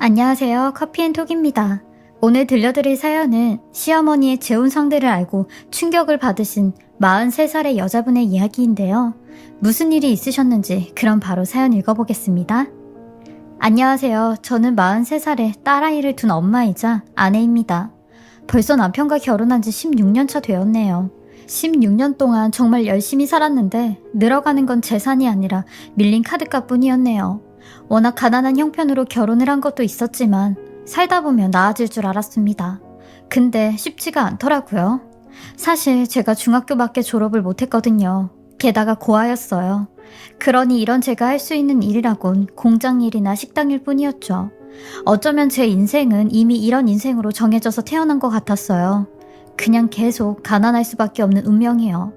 안녕하세요. 커피앤톡입니다. 오늘 들려드릴 사연은 시어머니의 재혼 상대를 알고 충격을 받으신 43살의 여자분의 이야기인데요. 무슨 일이 있으셨는지 그럼 바로 사연 읽어보겠습니다. 안녕하세요. 저는 43살의 딸아이를 둔 엄마이자 아내입니다. 벌써 남편과 결혼한 지 16년 차 되었네요. 16년 동안 정말 열심히 살았는데 늘어가는 건 재산이 아니라 밀린 카드값 뿐이었네요. 워낙 가난한 형편으로 결혼을 한 것도 있었지만 살다 보면 나아질 줄 알았습니다. 근데 쉽지가 않더라고요. 사실 제가 중학교밖에 졸업을 못했거든요. 게다가 고아였어요. 그러니 이런 제가 할 수 있는 일이라곤 공장 일이나 식당일 뿐이었죠. 어쩌면 제 인생은 이미 이런 인생으로 정해져서 태어난 것 같았어요. 그냥 계속 가난할 수밖에 없는 운명이요.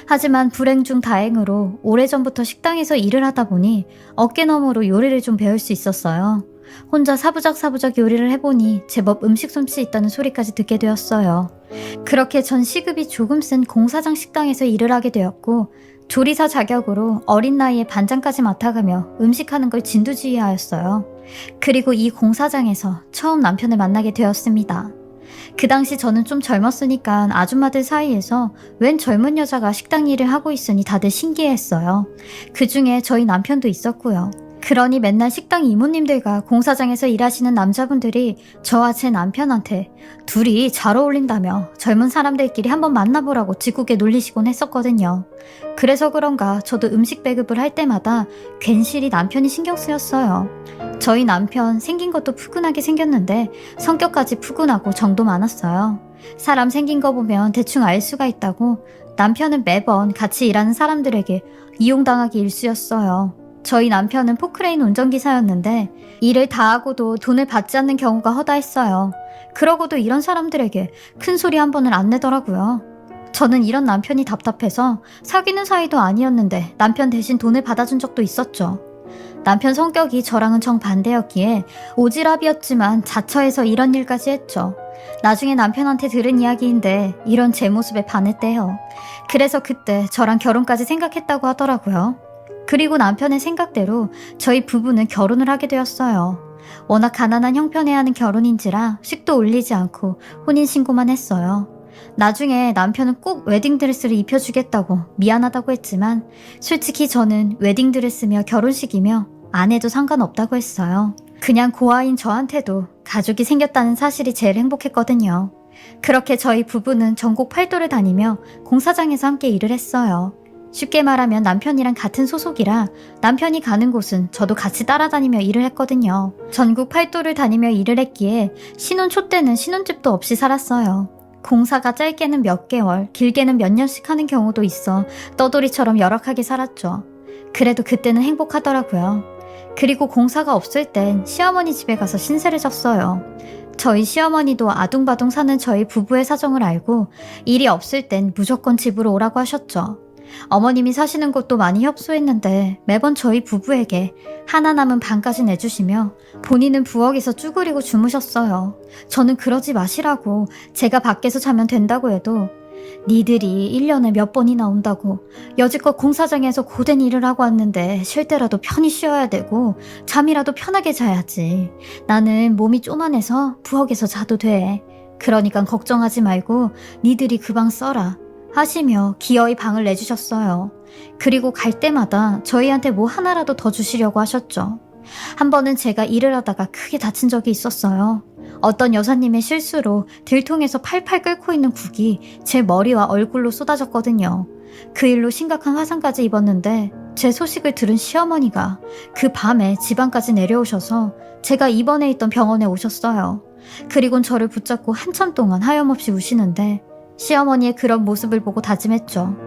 하지만 불행 중 다행으로 오래전부터 식당에서 일을 하다 보니 어깨너머로 요리를 좀 배울 수 있었어요. 혼자 사부작 요리를 해보니 제법 음식 솜씨 있다는 소리까지 듣게 되었어요. 그렇게 전 시급이 조금 센 공사장 식당에서 일을 하게 되었고 조리사 자격으로 어린 나이에 반장까지 맡아가며 음식하는 걸 진두지휘하였어요. 그리고 이 공사장에서 처음 남편을 만나게 되었습니다. 그 당시 저는 좀 젊었으니까 아줌마들 사이에서 웬 젊은 여자가 식당 일을 하고 있으니 다들 신기해했어요. 그 중에 저희 남편도 있었고요. 그러니 맨날 식당 이모님들과 공사장에서 일하시는 남자분들이 저와 제 남편한테 둘이 잘 어울린다며 젊은 사람들끼리 한번 만나보라고 짓궂게 놀리시곤 했었거든요. 그래서 그런가 저도 음식 배급을 할 때마다 괜시리 남편이 신경 쓰였어요. 저희 남편 생긴 것도 푸근하게 생겼는데 성격까지 푸근하고 정도 많았어요. 사람 생긴 거 보면 대충 알 수가 있다고 남편은 매번 같이 일하는 사람들에게 이용당하기 일쑤였어요. 저희 남편은 포크레인 운전기사였는데 일을 다 하고도 돈을 받지 않는 경우가 허다했어요. 그러고도 이런 사람들에게 큰 소리 한 번을 안 내더라고요. 저는 이런 남편이 답답해서 사귀는 사이도 아니었는데 남편 대신 돈을 받아준 적도 있었죠. 남편 성격이 저랑은 정반대였기에 오지랖이었지만 자처해서 이런 일까지 했죠. 나중에 남편한테 들은 이야기인데 이런 제 모습에 반했대요. 그래서 그때 저랑 결혼까지 생각했다고 하더라고요. 그리고 남편의 생각대로 저희 부부는 결혼을 하게 되었어요. 워낙 가난한 형편에 하는 결혼인지라 식도 올리지 않고 혼인신고만 했어요. 나중에 남편은 꼭 웨딩드레스를 입혀주겠다고 미안하다고 했지만 솔직히 저는 웨딩드레스며 결혼식이며 안 해도 상관없다고 했어요. 그냥 고아인 저한테도 가족이 생겼다는 사실이 제일 행복했거든요. 그렇게 저희 부부는 전국 팔도를 다니며 공사장에서 함께 일을 했어요. 쉽게 말하면 남편이랑 같은 소속이라 남편이 가는 곳은 저도 같이 따라다니며 일을 했거든요. 전국 팔도를 다니며 일을 했기에 신혼 초 때는 신혼집도 없이 살았어요. 공사가 짧게는 몇 개월, 길게는 몇 년씩 하는 경우도 있어 떠돌이처럼 열악하게 살았죠. 그래도 그때는 행복하더라고요. 그리고 공사가 없을 땐 시어머니 집에 가서 신세를 졌어요. 저희 시어머니도 아둥바둥 사는 저희 부부의 사정을 알고 일이 없을 땐 무조건 집으로 오라고 하셨죠. 어머님이 사시는 곳도 많이 협소했는데 매번 저희 부부에게 하나 남은 반까지 내주시며 본인은 부엌에서 쭈그리고 주무셨어요. 저는 그러지 마시라고 제가 밖에서 자면 된다고 해도 니들이 1년에 몇 번이나 온다고 여지껏 공사장에서 고된 일을 하고 왔는데 쉴 때라도 편히 쉬어야 되고 잠이라도 편하게 자야지. 나는 몸이 쪼만해서 부엌에서 자도 돼. 그러니까 걱정하지 말고 니들이 그 방 써라 하시며 기어이 방을 내주셨어요. 그리고 갈 때마다 저희한테 뭐 하나라도 더 주시려고 하셨죠. 한 번은 제가 일을 하다가 크게 다친 적이 있었어요. 어떤 여사님의 실수로 들통에서 팔팔 끓고 있는 국이 제 머리와 얼굴로 쏟아졌거든요. 그 일로 심각한 화상까지 입었는데 제 소식을 들은 시어머니가 그 밤에 지방까지 내려오셔서 제가 입원해 있던 병원에 오셨어요. 그리곤 저를 붙잡고 한참 동안 하염없이 우시는데 시어머니의 그런 모습을 보고 다짐했죠.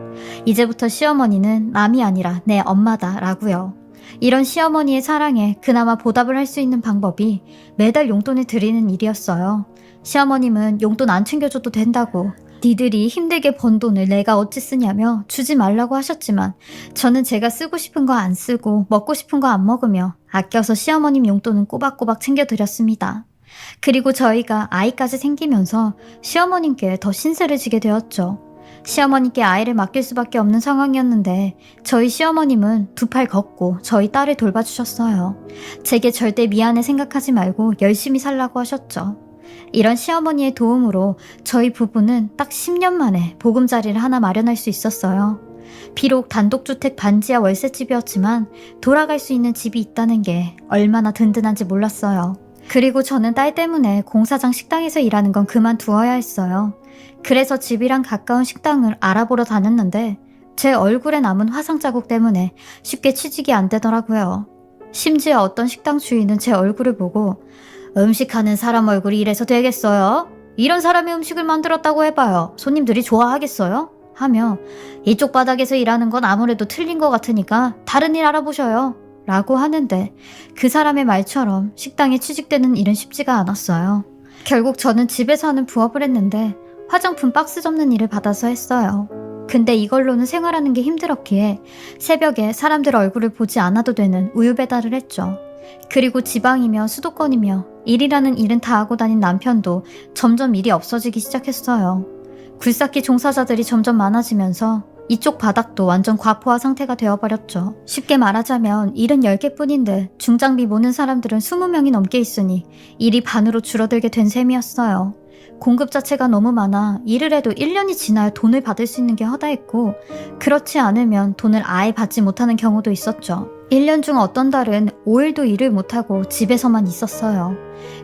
이제부터 시어머니는 남이 아니라 내 엄마다 라고요. 이런 시어머니의 사랑에 그나마 보답을 할 수 있는 방법이 매달 용돈을 드리는 일이었어요. 시어머님은 용돈 안 챙겨줘도 된다고 니들이 힘들게 번 돈을 내가 어찌 쓰냐며 주지 말라고 하셨지만 저는 제가 쓰고 싶은 거 안 쓰고 먹고 싶은 거 안 먹으며 아껴서 시어머님 용돈은 꼬박꼬박 챙겨드렸습니다. 그리고 저희가 아이까지 생기면서 시어머님께 더 신세를 지게 되었죠. 시어머니께 아이를 맡길 수밖에 없는 상황이었는데 저희 시어머님은 두 팔 걷고 저희 딸을 돌봐주셨어요. 제게 절대 미안해 생각하지 말고 열심히 살라고 하셨죠. 이런 시어머니의 도움으로 저희 부부는 딱 10년 만에 보금자리를 하나 마련할 수 있었어요. 비록 단독주택 반지하 월세집이었지만 돌아갈 수 있는 집이 있다는 게 얼마나 든든한지 몰랐어요. 그리고 저는 딸 때문에 공사장 식당에서 일하는 건 그만두어야 했어요. 그래서 집이랑 가까운 식당을 알아보러 다녔는데 제 얼굴에 남은 화상 자국 때문에 쉽게 취직이 안 되더라고요. 심지어 어떤 식당 주인은 제 얼굴을 보고 음식하는 사람 얼굴이 이래서 되겠어요? 이런 사람이 음식을 만들었다고 해봐요. 손님들이 좋아하겠어요? 하며 이쪽 바닥에서 일하는 건 아무래도 틀린 것 같으니까 다른 일 알아보셔요. 라고 하는데 그 사람의 말처럼 식당에 취직되는 일은 쉽지가 않았어요. 결국 저는 집에서 하는 부업을 했는데 화장품 박스 접는 일을 받아서 했어요. 근데 이걸로는 생활하는 게 힘들었기에 새벽에 사람들 얼굴을 보지 않아도 되는 우유 배달을 했죠. 그리고 지방이며 수도권이며 일이라는 일은 다 하고 다닌 남편도 점점 일이 없어지기 시작했어요. 굴삭기 종사자들이 점점 많아지면서 이쪽 바닥도 완전 과포화 상태가 되어버렸죠. 쉽게 말하자면 일은 10개뿐인데 중장비 모는 사람들은 20명이 넘게 있으니 일이 반으로 줄어들게 된 셈이었어요. 공급 자체가 너무 많아 일을 해도 1년이 지나야 돈을 받을 수 있는 게 허다했고 그렇지 않으면 돈을 아예 받지 못하는 경우도 있었죠. 1년 중 어떤 달은 5일도 일을 못하고 집에서만 있었어요.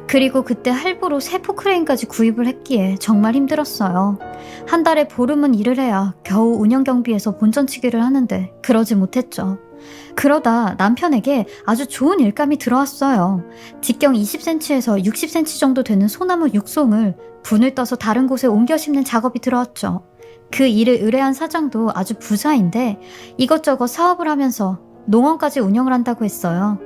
그리고 그때 할부로 새 포크레인까지 구입을 했기에 정말 힘들었어요. 한 달에 보름은 일을 해야 겨우 운영 경비에서 본전치기를 하는데 그러지 못했죠. 그러다 남편에게 아주 좋은 일감이 들어왔어요. 직경 20cm에서 60cm 정도 되는 소나무 육송을 분을 떠서 다른 곳에 옮겨 심는 작업이 들어왔죠. 그 일을 의뢰한 사장도 아주 부자인데 이것저것 사업을 하면서 농원까지 운영을 한다고 했어요.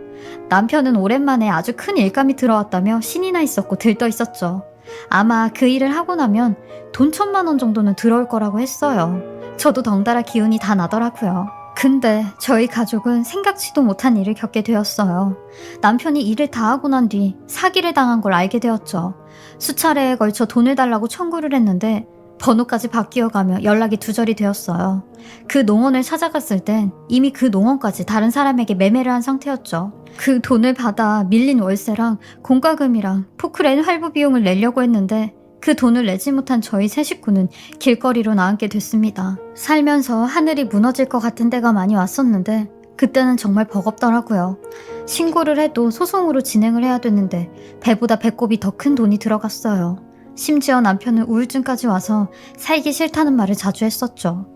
남편은 오랜만에 아주 큰 일감이 들어왔다며 신이 나 있었고 들떠 있었죠. 아마 그 일을 하고 나면 돈 1,000만 원 정도는 들어올 거라고 했어요. 저도 덩달아 기운이 다 나더라고요. 근데 저희 가족은 생각지도 못한 일을 겪게 되었어요. 남편이 일을 다 하고 난 뒤 사기를 당한 걸 알게 되었죠. 수차례에 걸쳐 돈을 달라고 청구를 했는데 번호까지 바뀌어가며 연락이 두절이 되었어요. 그 농원을 찾아갔을 땐 이미 그 농원까지 다른 사람에게 매매를 한 상태였죠. 그 돈을 받아 밀린 월세랑 공과금이랑 포크레인 할부 비용을 내려고 했는데 그 돈을 내지 못한 저희 세 식구는 길거리로 나앉게 됐습니다. 살면서 하늘이 무너질 것 같은 때가 많이 왔었는데 그때는 정말 버겁더라고요. 신고를 해도 소송으로 진행을 해야 되는데 배보다 배꼽이 더 큰 돈이 들어갔어요. 심지어 남편은 우울증까지 와서 살기 싫다는 말을 자주 했었죠.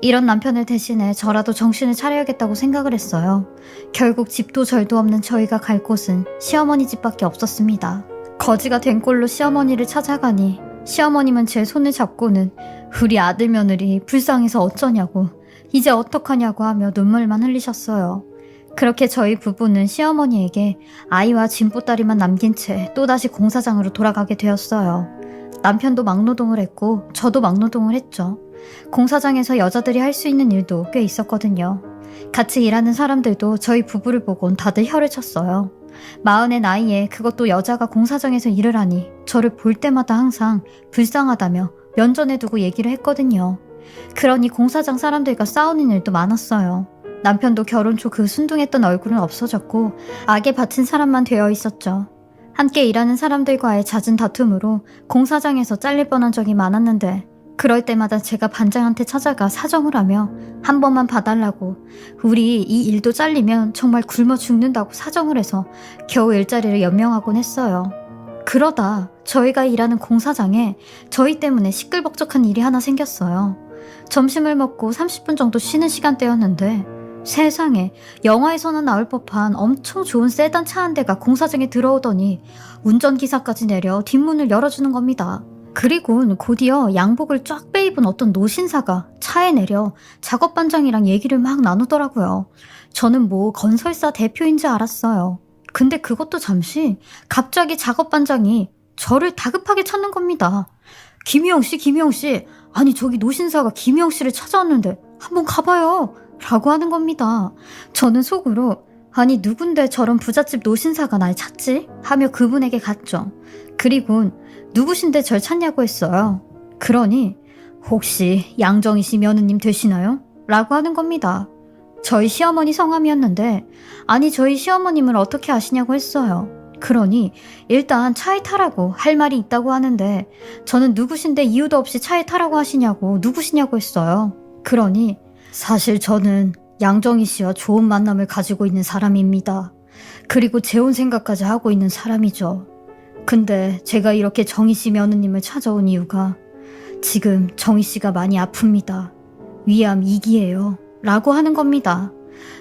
이런 남편을 대신해 저라도 정신을 차려야겠다고 생각을 했어요. 결국 집도 절도 없는 저희가 갈 곳은 시어머니 집밖에 없었습니다. 거지가 된 꼴로 시어머니를 찾아가니 시어머님은 제 손을 잡고는 우리 아들 며느리 불쌍해서 어쩌냐고 이제 어떡하냐고 하며 눈물만 흘리셨어요. 그렇게 저희 부부는 시어머니에게 아이와 짐보따리만 남긴 채 또다시 공사장으로 돌아가게 되었어요. 남편도 막노동을 했고 저도 막노동을 했죠. 공사장에서 여자들이 할 수 있는 일도 꽤 있었거든요. 같이 일하는 사람들도 저희 부부를 보곤 다들 혀를 쳤어요. 40의 나이에 그것도 여자가 공사장에서 일을 하니 저를 볼 때마다 항상 불쌍하다며 면전에 두고 얘기를 했거든요. 그러니 공사장 사람들과 싸우는 일도 많았어요. 남편도 결혼 초 그 순둥했던 얼굴은 없어졌고 악에 바친 사람만 되어 있었죠. 함께 일하는 사람들과의 잦은 다툼으로 공사장에서 잘릴 뻔한 적이 많았는데 그럴 때마다 제가 반장한테 찾아가 사정을 하며 한 번만 봐달라고 우리 이 일도 잘리면 정말 굶어 죽는다고 사정을 해서 겨우 일자리를 연명하곤 했어요. 그러다 저희가 일하는 공사장에 저희 때문에 시끌벅적한 일이 하나 생겼어요. 점심을 먹고 30분 정도 쉬는 시간대였는데 세상에 영화에서나 나올 법한 엄청 좋은 세단 차 한 대가 공사장에 들어오더니 운전기사까지 내려 뒷문을 열어주는 겁니다. 그리고 곧이어 양복을 쫙 빼입은 어떤 노신사가 차에 내려 작업반장이랑 얘기를 막 나누더라고요. 저는 뭐 건설사 대표인 줄 알았어요. 근데 그것도 잠시 갑자기 작업반장이 저를 다급하게 찾는 겁니다. 김희영 씨, 아니 저기 노신사가 김희영 씨를 찾아왔는데 한번 가봐요. 라고 하는 겁니다. 저는 속으로 아니 누군데 저런 부잣집 노신사가 날 찾지? 하며 그분에게 갔죠. 그리고 누구신데 절 찾냐고 했어요. 그러니 혹시 양정희 씨 며느님 되시나요? 라고 하는 겁니다. 저희 시어머니 성함이었는데 아니 저희 시어머님을 어떻게 아시냐고 했어요. 그러니 일단 차에 타라고 할 말이 있다고 하는데 저는 누구신데 이유도 없이 차에 타라고 하시냐고 누구시냐고 했어요. 그러니 사실 저는 양정희 씨와 좋은 만남을 가지고 있는 사람입니다. 그리고 재혼 생각까지 하고 있는 사람이죠. 근데 제가 이렇게 정희 씨 며느님을 찾아온 이유가 지금 정희 씨가 많이 아픕니다. 위암 2기예요. 라고 하는 겁니다.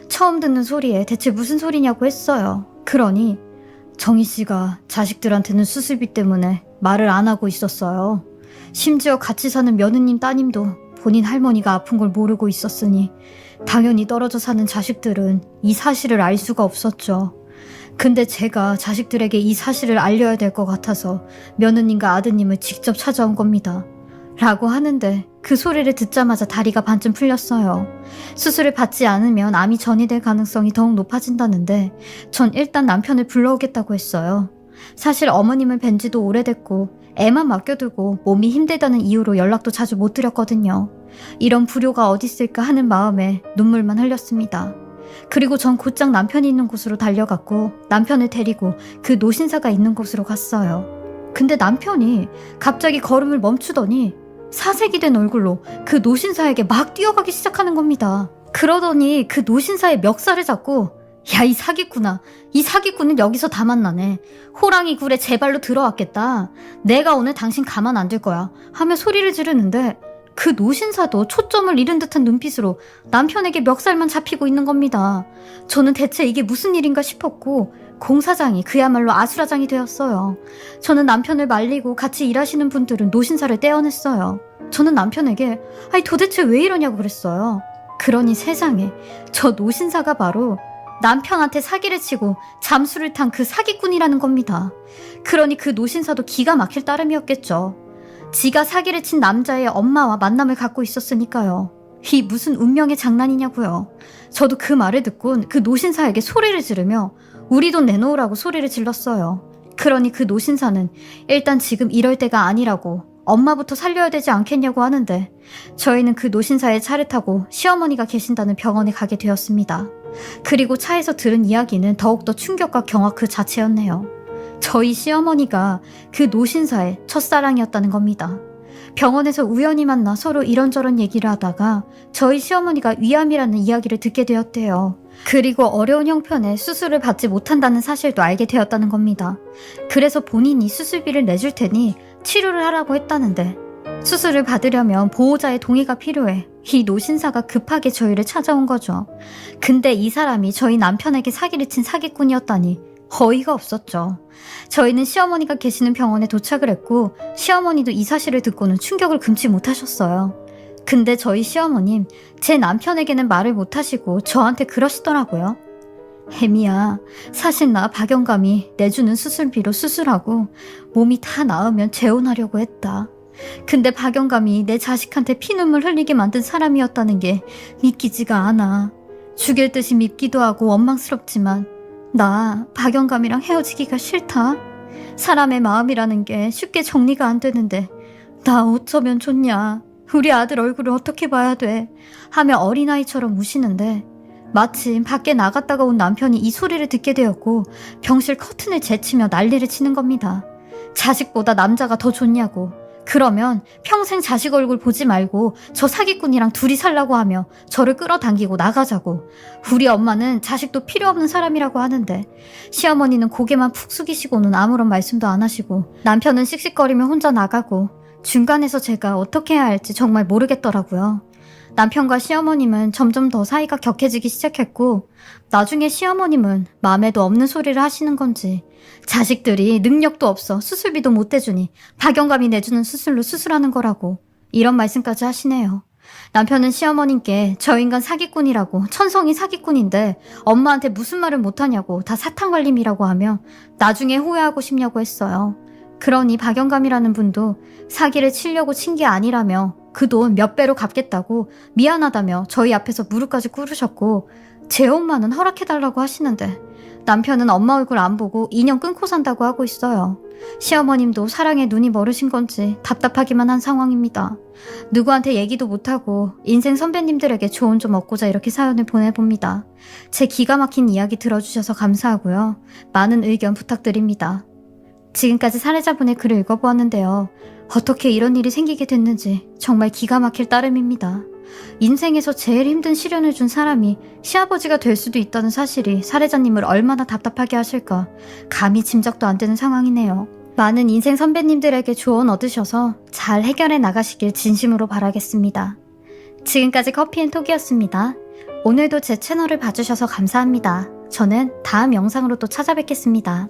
처음 듣는 소리에 대체 무슨 소리냐고 했어요. 그러니 정희 씨가 자식들한테는 수술비 때문에 말을 안 하고 있었어요. 심지어 같이 사는 며느님 따님도 본인 할머니가 아픈 걸 모르고 있었으니 당연히 떨어져 사는 자식들은 이 사실을 알 수가 없었죠. 근데 제가 자식들에게 이 사실을 알려야 될 것 같아서 며느님과 아드님을 직접 찾아온 겁니다. 라고 하는데 그 소리를 듣자마자 다리가 반쯤 풀렸어요. 수술을 받지 않으면 암이 전이될 가능성이 더욱 높아진다는데 전 일단 남편을 불러오겠다고 했어요. 사실 어머님을 뵌 지도 오래됐고 애만 맡겨두고 몸이 힘들다는 이유로 연락도 자주 못 드렸거든요. 이런 불효가 어딨을까 하는 마음에 눈물만 흘렸습니다. 그리고 전 곧장 남편이 있는 곳으로 달려갔고 남편을 데리고 그 노신사가 있는 곳으로 갔어요. 근데 남편이 갑자기 걸음을 멈추더니 사색이 된 얼굴로 그 노신사에게 막 뛰어가기 시작하는 겁니다. 그러더니 그 노신사의 멱살을 잡고 야, 이 사기꾼아. 이 사기꾼은 여기서 다 만나네. 호랑이 굴에 제 발로 들어왔겠다. 내가 오늘 당신 가만 안 둘 거야. 하며 소리를 지르는데 그 노신사도 초점을 잃은 듯한 눈빛으로 남편에게 멱살만 잡히고 있는 겁니다. 저는 대체 이게 무슨 일인가 싶었고 공사장이 그야말로 아수라장이 되었어요. 저는 남편을 말리고 같이 일하시는 분들은 노신사를 떼어냈어요. 저는 남편에게 아니 도대체 왜 이러냐고 그랬어요. 그러니 세상에 저 노신사가 바로 남편한테 사기를 치고 잠수를 탄 그 사기꾼이라는 겁니다. 그러니 그 노신사도 기가 막힐 따름이었겠죠. 지가 사기를 친 남자의 엄마와 만남을 갖고 있었으니까요. 이 무슨 운명의 장난이냐고요. 저도 그 말을 듣고 그 노신사에게 소리를 지르며 우리 돈 내놓으라고 소리를 질렀어요. 그러니 그 노신사는 일단 지금 이럴 때가 아니라고 엄마부터 살려야 되지 않겠냐고 하는데 저희는 그 노신사의 차를 타고 시어머니가 계신다는 병원에 가게 되었습니다. 그리고 차에서 들은 이야기는 더욱더 충격과 경악 그 자체였네요. 저희 시어머니가 그 노신사의 첫사랑이었다는 겁니다. 병원에서 우연히 만나 서로 이런저런 얘기를 하다가 저희 시어머니가 위암이라는 이야기를 듣게 되었대요. 그리고 어려운 형편에 수술을 받지 못한다는 사실도 알게 되었다는 겁니다. 그래서 본인이 수술비를 내줄 테니 치료를 하라고 했다는데 수술을 받으려면 보호자의 동의가 필요해. 이 노신사가 급하게 저희를 찾아온 거죠. 근데 이 사람이 저희 남편에게 사기를 친 사기꾼이었다니 어이가 없었죠. 저희는 시어머니가 계시는 병원에 도착을 했고 시어머니도 이 사실을 듣고는 충격을 금치 못하셨어요. 근데 저희 시어머님 제 남편에게는 말을 못하시고 저한테 그러시더라고요. 혜미야, 사실 나 박영감이 내주는 수술비로 수술하고 몸이 다 나으면 재혼하려고 했다. 근데 박영감이 내 자식한테 피눈물 흘리게 만든 사람이었다는 게 믿기지가 않아. 죽일 듯이 밉기도 하고 원망스럽지만 나 박영감이랑 헤어지기가 싫다. 사람의 마음이라는 게 쉽게 정리가 안 되는데 나 어쩌면 좋냐. 우리 아들 얼굴을 어떻게 봐야 돼. 하며 어린아이처럼 우시는데 마침 밖에 나갔다가 온 남편이 이 소리를 듣게 되었고 병실 커튼을 제치며 난리를 치는 겁니다. 자식보다 남자가 더 좋냐고. 그러면 평생 자식 얼굴 보지 말고 저 사기꾼이랑 둘이 살라고 하며 저를 끌어당기고 나가자고. 우리 엄마는 자식도 필요 없는 사람이라고 하는데 시어머니는 고개만 푹 숙이시고는 아무런 말씀도 안 하시고 남편은 씩씩거리며 혼자 나가고 중간에서 제가 어떻게 해야 할지 정말 모르겠더라고요. 남편과 시어머님은 점점 더 사이가 격해지기 시작했고 나중에 시어머님은 마음에도 없는 소리를 하시는 건지 자식들이 능력도 없어 수술비도 못 대주니 박영감이 내주는 수술로 수술하는 거라고 이런 말씀까지 하시네요. 남편은 시어머님께 저 인간 사기꾼이라고 천성이 사기꾼인데 엄마한테 무슨 말을 못하냐고 다 사탕발림이라고 하며 나중에 후회하고 싶냐고 했어요. 그러니 박영감이라는 분도 사기를 치려고 친 게 아니라며 그 돈 몇 배로 갚겠다고 미안하다며 저희 앞에서 무릎까지 꿇으셨고 제 엄마는 허락해달라고 하시는데 남편은 엄마 얼굴 안 보고 인연 끊고 산다고 하고 있어요. 시어머님도 사랑에 눈이 멀으신 건지 답답하기만 한 상황입니다. 누구한테 얘기도 못하고 인생 선배님들에게 조언 좀 얻고자 이렇게 사연을 보내봅니다. 제 기가 막힌 이야기 들어주셔서 감사하고요. 많은 의견 부탁드립니다. 지금까지 사례자분의 글을 읽어보았는데요. 어떻게 이런 일이 생기게 됐는지 정말 기가 막힐 따름입니다. 인생에서 제일 힘든 시련을 준 사람이 시아버지가 될 수도 있다는 사실이 사례자님을 얼마나 답답하게 하실까 감히 짐작도 안 되는 상황이네요. 많은 인생 선배님들에게 조언 얻으셔서 잘 해결해 나가시길 진심으로 바라겠습니다. 지금까지 커피앤톡이었습니다. 오늘도 제 채널을 봐주셔서 감사합니다. 저는 다음 영상으로 또 찾아뵙겠습니다.